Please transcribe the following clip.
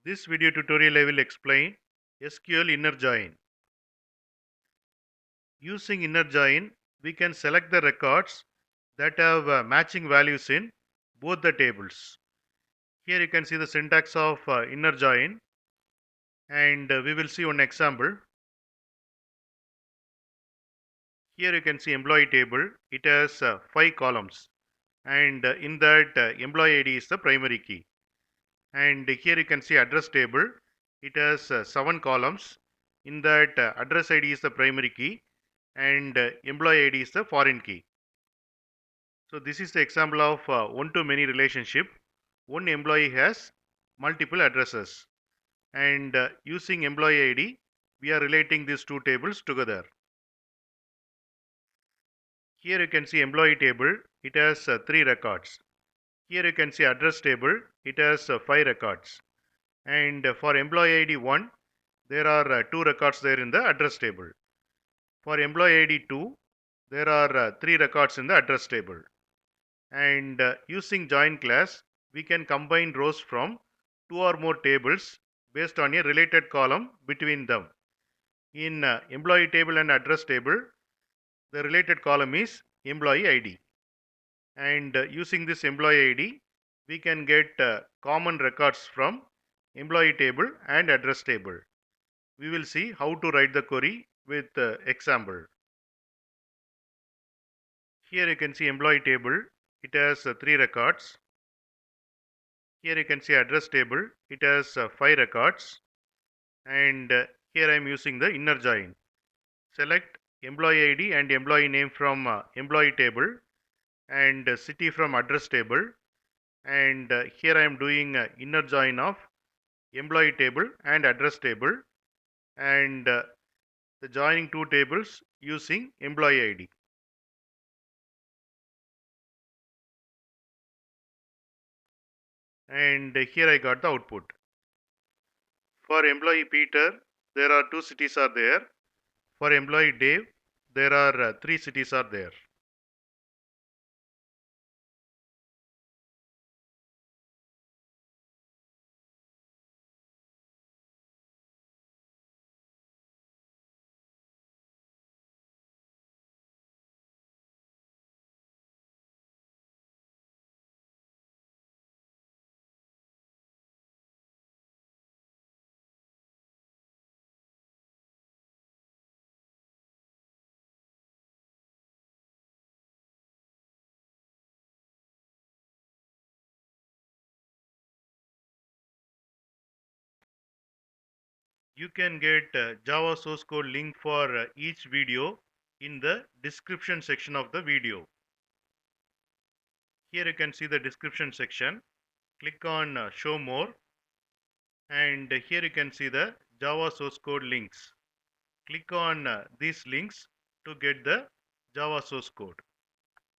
This video tutorial I will explain SQL Inner Join. Using Inner Join, we can select the records that have matching values in both the tables. Here you can see the syntax of Inner Join, and we will see one example. Here you can see employee table. It has 5 columns, and in that employee ID is the primary key. And here you can see address table. It has 7 columns. In that address ID is the primary key, and employee ID is the foreign key. So this is the example of one-to-many relationship. One employee has multiple addresses, and using employee ID, we are relating these two tables together. Here you can see employee table. It has 3 records. Here you can see address table. It has 5 records. And for employee ID 1, there are 2 records there in the address table. For employee ID 2, there are 3 records in the address table. And using join class, we can combine rows from 2 or more tables based on a related column between them. In employee table and address table, the related column is employee ID. And using this employee ID, we can get common records from employee table and address table. We will see how to write the query with example. Here you can see employee table. It has 3 records. Here you can see address table. It has 5 records. And here I am using the inner join. Select employee ID and employee name from employee table, and city from address table. And here I am doing inner join of employee table and address table, and the joining two tables using employee ID. And here I got the output. For employee Peter, there are 2 cities are there. For employee Dave, there are 3 cities are there. You can get Java source code link for each video in the description section of the video. Here you can see the description section. Click on show more, and here you can see the Java source code links. Click on these links to get the Java source code.